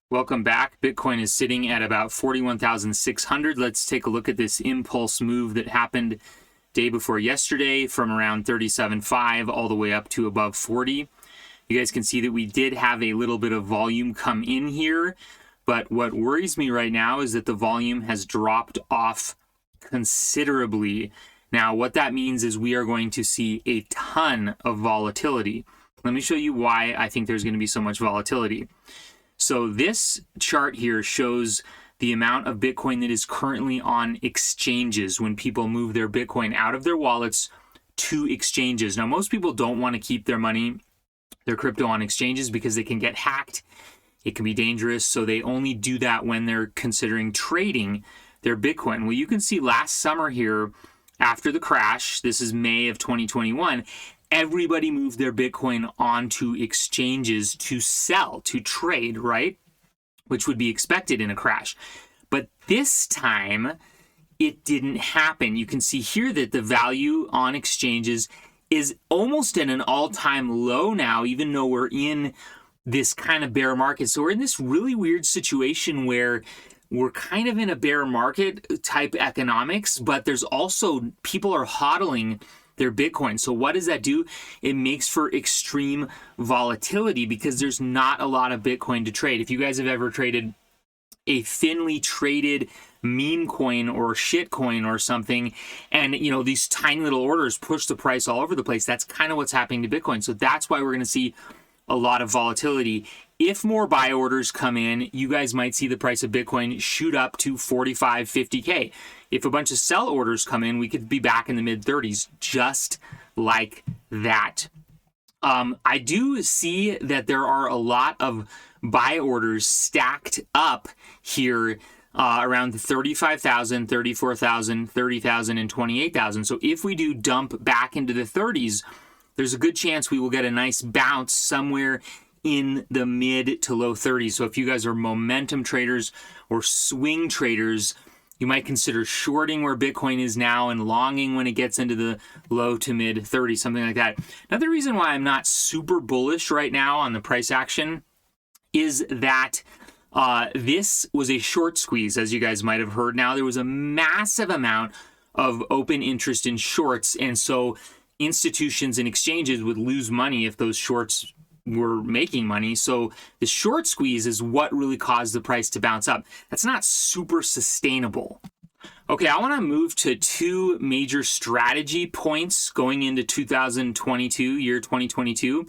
Welcome back. Bitcoin is sitting at about 41,600. Let's take a look at this impulse move that happened day before yesterday from around 37.5 all the way up to above 40. You guys can see that we did have a little bit of volume come in here, but what worries me right now is that the volume has dropped off considerably. Now, what that means is we are going to see a ton of volatility. Let me show you why I think there's going to be so much volatility. So this chart here shows the amount of Bitcoin that is currently on exchanges when people move their Bitcoin out of their wallets to exchanges. Now, most people don't want to keep their money, their crypto on exchanges because they can get hacked. It can be dangerous. So they only do that when they're considering trading their Bitcoin. Well, you can see last summer here after the crash, this is May of 2021, everybody moved their Bitcoin onto exchanges to sell, to trade, right? Which would be expected in a crash. But this time, it didn't happen. You can see here that the value on exchanges is almost at an all-time low now, even though we're in this kind of bear market. So we're in this really weird situation where we're kind of in a bear market type economics, but there's also people are hodling their Bitcoin. So what does that do? It makes for extreme volatility because there's not a lot of Bitcoin to trade. If you guys have ever traded a thinly traded meme coin or shit coin or something, and these tiny little orders push the price all over the place, that's kind of what's happening to Bitcoin. So that's why we're going to see a lot of volatility. If more buy orders come in, you guys might see the price of Bitcoin shoot up to 45, 50K. If a bunch of sell orders come in, we could be back in the mid 30s, just like that. I do see that there are a lot of buy orders stacked up here around the 35,000, 34,000, 30,000, and 28,000. So if we do dump back into the 30s, there's a good chance we will get a nice bounce somewhere in the mid to low 30s. So if you guys are momentum traders or swing traders, you might consider shorting where Bitcoin is now and longing when it gets into the low to mid 30s, something like that. Another reason why I'm not super bullish right now on the price action is that this was a short squeeze, as you guys might have heard. Now, there was a massive amount of open interest in shorts, and so institutions and exchanges would lose money if those shorts were making money. So the short squeeze is what really caused the price to bounce up. That's not super sustainable. Okay, I want to move to two major strategy points going into 2022.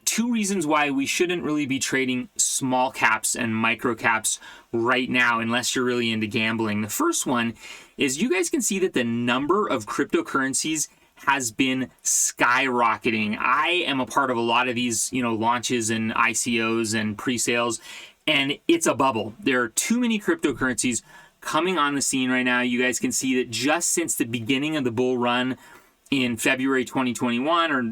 Two reasons why we shouldn't really be trading small caps and micro caps right now unless you're really into gambling. The first one is you guys can see that the number of cryptocurrencies has been skyrocketing. I am a part of a lot of these, launches and ICOs and pre-sales, and it's a bubble. There are too many cryptocurrencies coming on the scene right now. You guys can see that just since the beginning of the bull run in February 2021, or,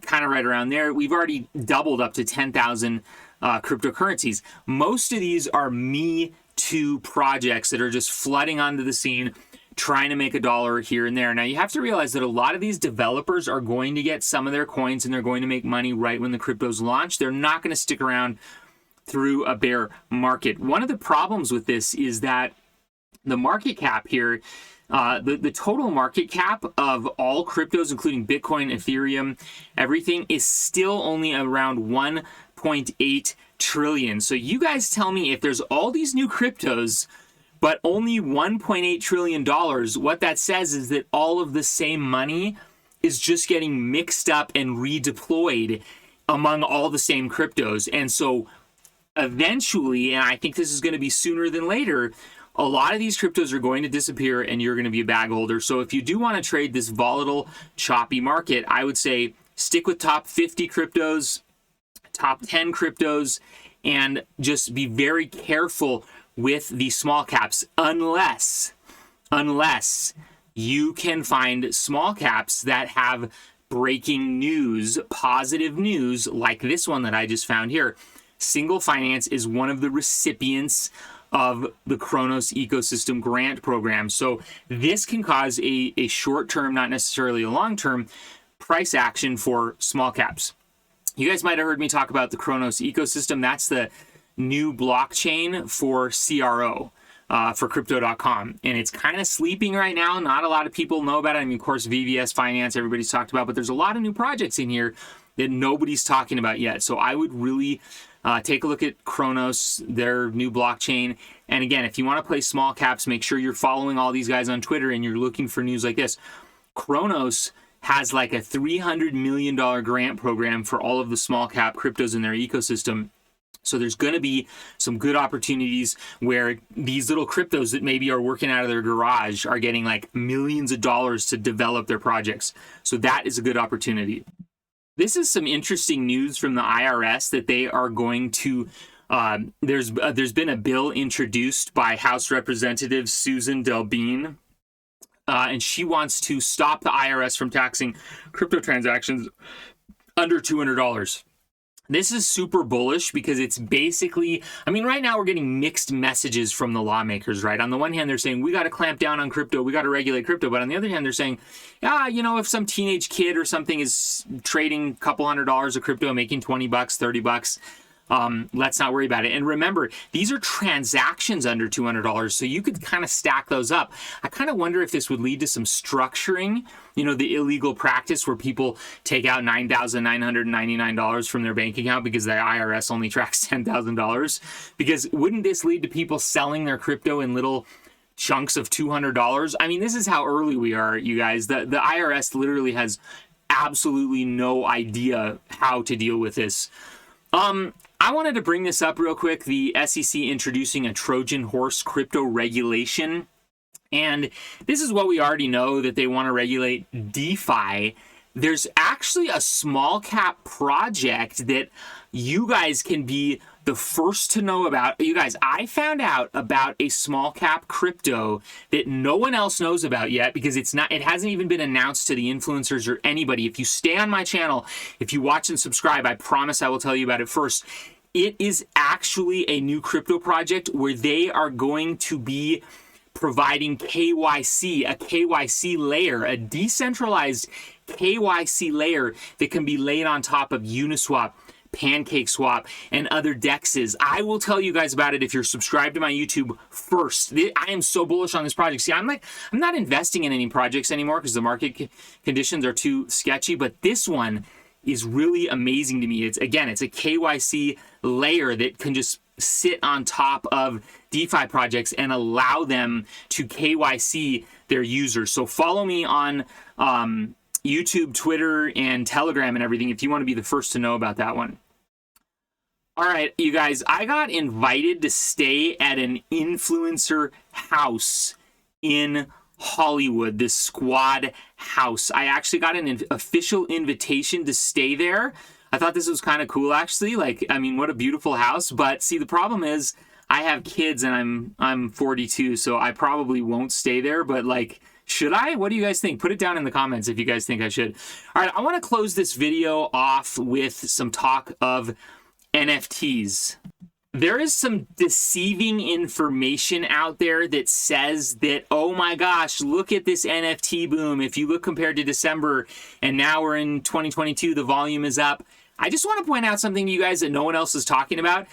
kind of right around there, we've already doubled up to 10,000 cryptocurrencies. Most of these are Me Too projects that are just flooding onto the scene, trying to make a dollar here and there. Now, you have to realize that a lot of these developers are going to get some of their coins and they're going to make money right when the cryptos launch. They're not going to stick around through a bear market. One of the problems with this is that the market cap here, the total market cap of all cryptos, including Bitcoin, Ethereum, everything, is still only around 1.8 trillion. So you guys tell me, if there's all these new cryptos but only $1.8 trillion, what that says is that all of the same money is just getting mixed up and redeployed among all the same cryptos. And so eventually, and I think this is going to be sooner than later, a lot of these cryptos are going to disappear and you're going to be a bag holder. So if you do want to trade this volatile, choppy market, I would say stick with top 50 cryptos, top 10 cryptos, and just be very careful with the small caps, unless you can find small caps that have breaking news, positive news, like this one that I just found here. Single Finance is one of the recipients of the Kronos Ecosystem Grant Program. So this can cause a short-term, not necessarily a long-term, price action for small caps. You guys might have heard me talk about the Kronos Ecosystem. That's the new blockchain for CRO. For crypto.com, and it's kind of sleeping right now. Not a lot of people know about it. I mean, of course, VVS Finance, everybody's talked about, but there's a lot of new projects in here that nobody's talking about yet. So I would really take a look at Kronos, their new blockchain. And again, if you want to play small caps, make sure you're following all these guys on Twitter and you're looking for news like this. Kronos has like a $300 million grant program for all of the small cap cryptos in their ecosystem. So there's going to be some good opportunities where these little cryptos that maybe are working out of their garage are getting like millions of dollars to develop their projects. So that is a good opportunity. This is some interesting news from the IRS that they are going to, there's been a bill introduced by House Representative Susan Delbene, and she wants to stop the IRS from taxing crypto transactions under $200. This is super bullish because it's basically, I mean, right now we're getting mixed messages from the lawmakers, right? On the one hand, they're saying, we got to clamp down on crypto, we got to regulate crypto. But on the other hand, they're saying, yeah, you know, if some teenage kid or something is trading a couple $100 of crypto, making $20, $30, let's not worry about it. And remember, these are transactions under $200, so you could kind of stack those up. I kind of wonder if this would lead to some structuring, you know, the illegal practice where people take out $9,999 from their bank account because the IRS only tracks $10,000. Because wouldn't this lead to people selling their crypto in little chunks of $200? I mean, this is how early we are, you guys. The IRS literally has absolutely no idea how to deal with this. I wanted to bring this up real quick. The SEC introducing a Trojan horse crypto regulation. And this is what we already know, that they want to regulate DeFi. There's actually a small cap project that you guys can be the first to know about. You guys, I found out about a small cap crypto that no one else knows about yet because it hasn't even been announced to the influencers or anybody. If you stay on my channel, if you watch and subscribe, I promise I will tell you about it first. It is actually a new crypto project where they are going to be providing KYC, a KYC layer, a decentralized KYC layer that can be laid on top of Uniswap, PancakeSwap, and other DEXs. I will tell you guys about it if you're subscribed to my YouTube first. I am so bullish on this project. See, I'm not investing in any projects anymore because the market conditions are too sketchy, but this one is really amazing to me. It's a KYC layer that can just sit on top of DeFi projects and allow them to KYC their users. So follow me on YouTube, Twitter, and Telegram and everything if you want to be the first to know about that one. All right, you guys, I got invited to stay at an influencer house in Hollywood, this Squad house. I actually got an official invitation to stay there. I thought this was kind of cool, actually. Like, I mean, what a beautiful house. But see, the problem is I have kids and I'm 42, so I probably won't stay there. But like, should I? What do you guys think? Put it down in the comments if you guys think I should. All right, I want to close this video off with some talk of NFTs. There is some deceiving information out there that says that, oh my gosh, look at this NFT boom. If you look compared to December and now we're in 2022, the volume is up. I just want to point out something to you guys that no one else is talking about.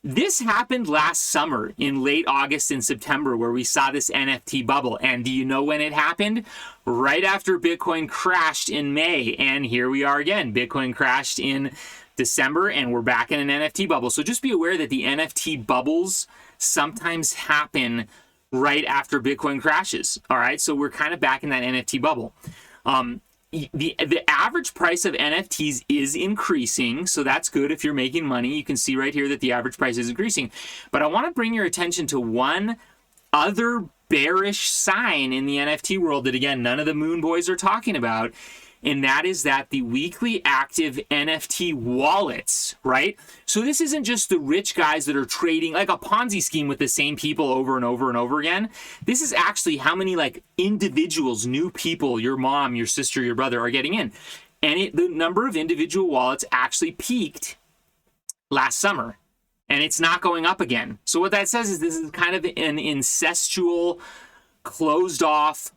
This happened last summer in late August and September where we saw this NFT bubble. And do you know when it happened? Right after Bitcoin crashed in May. And here we are again. Bitcoin crashed in December and we're back in an NFT bubble. So just be aware that the NFT bubbles sometimes happen right after Bitcoin crashes. All right, so we're kind of back in that NFT bubble. The average price of NFTs is increasing, so that's good if you're making money. You can see right here that the average price is increasing. But I want to bring your attention to one other bearish sign in the NFT world that, again, none of the Moon Boys are talking about. And that is that the weekly active NFT wallets, right? So this isn't just the rich guys that are trading like a Ponzi scheme with the same people over and over and over again. This is actually how many like individuals, new people, your mom, your sister, your brother are getting in. And the number of individual wallets actually peaked last summer. And it's not going up again. So what that says is this is kind of an incestual, closed off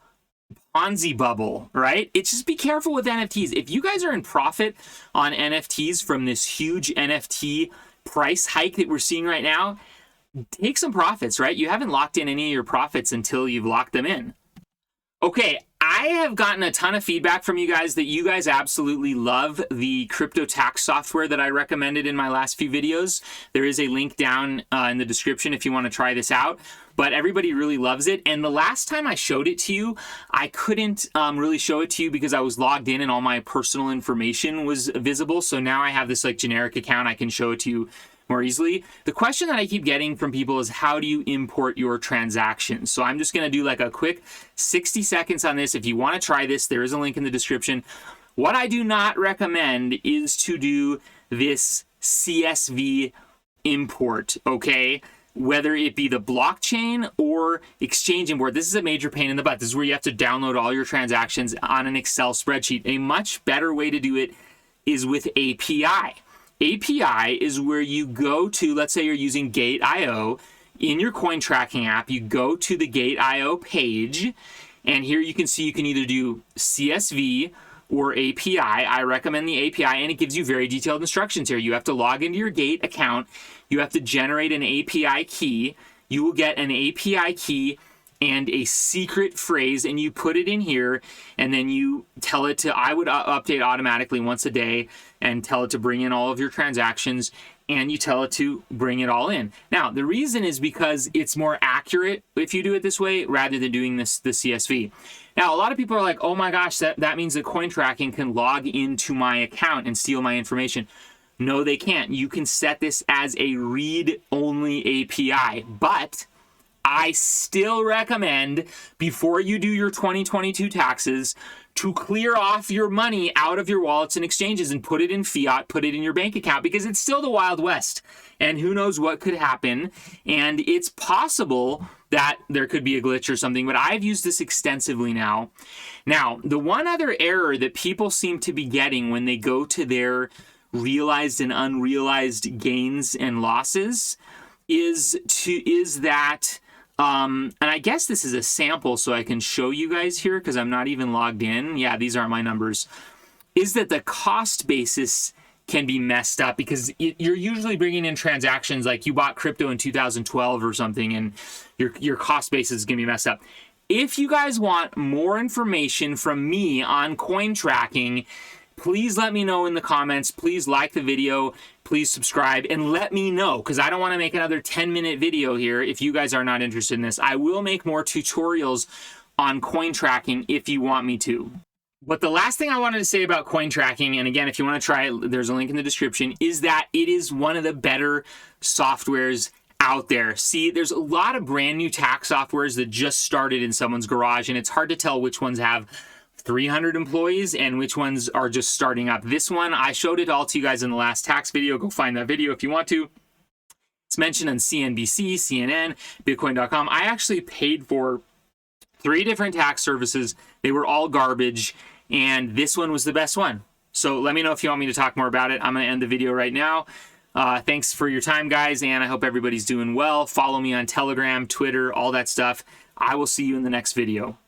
Ponzi bubble, right? It's just be careful with NFTs. If you guys are in profit on NFTs from this huge NFT price hike that we're seeing right now, take some profits, right? You haven't locked in any of your profits until you've locked them in. Okay, I have gotten a ton of feedback from you guys that you guys absolutely love the crypto tax software that I recommended in my last few videos. There is a link down in the description if you want to try this out. But everybody really loves it. And the last time I showed it to you, I couldn't really show it to you because I was logged in and all my personal information was visible. So now I have this like generic account. I can show it to you more easily. The question that I keep getting from people is, how do you import your transactions? So I'm just going to do like a quick 60 seconds on this. If you want to try this, there is a link in the description. What I do not recommend is to do this CSV import, okay? Whether it be the blockchain or exchange import. This is a major pain in the butt. This is where you have to download all your transactions on an Excel spreadsheet. A much better way to do it is with API. API is where you go to, let's say you're using Gate.io. In your coin tracking app, you go to the Gate.io page, and here you can see you can either do CSV or API. I recommend the API, and it gives you very detailed instructions here. You have to log into your Gate account. You have to generate an API key. You will get an API key and a secret phrase, and you put it in here, and then you tell it to, I would update automatically once a day and tell it to bring in all of your transactions, and you tell it to bring it all in. Now, the reason is because it's more accurate if you do it this way rather than doing the CSV. Now, a lot of people are like, oh my gosh, that means that coin tracking can log into my account and steal my information. No, they can't. You can set this as a read-only API, but I still recommend, before you do your 2022 taxes, to clear off your money out of your wallets and exchanges and put it in fiat, put it in your bank account, because it's still the Wild West. And who knows what could happen. And it's possible that there could be a glitch or something, but I've used this extensively now. Now, the one other error that people seem to be getting when they go to their realized and unrealized gains and losses is that and I guess this is a sample so I can show you guys here because I'm not even logged in. Yeah, these aren't my numbers. Is that the cost basis can be messed up because you're usually bringing in transactions like you bought crypto in 2012 or something, and your cost basis is going to be messed up. If you guys want more information from me on coin tracking, please let me know in the comments. Please like the video. Please subscribe and let me know, because I don't want to make another 10-minute video here if you guys are not interested in this. I will make more tutorials on coin tracking if you want me to. But the last thing I wanted to say about coin tracking, and again, if you want to try it, there's a link in the description, is that it is one of the better softwares out there. See, there's a lot of brand new tax softwares that just started in someone's garage, and it's hard to tell which ones have 300 employees and which ones are just starting up. This one, I showed it all to you guys in the last tax video. Go find that video if you want to. It's mentioned on CNBC, CNN, Bitcoin.com. I actually paid for 3 different tax services. They were all garbage, and this one was the best one. So let me know if you want me to talk more about it. I'm going to end the video right now. Thanks for your time, guys, and I hope everybody's doing well. Follow me on Telegram, Twitter, all that stuff. I will see you in the next video.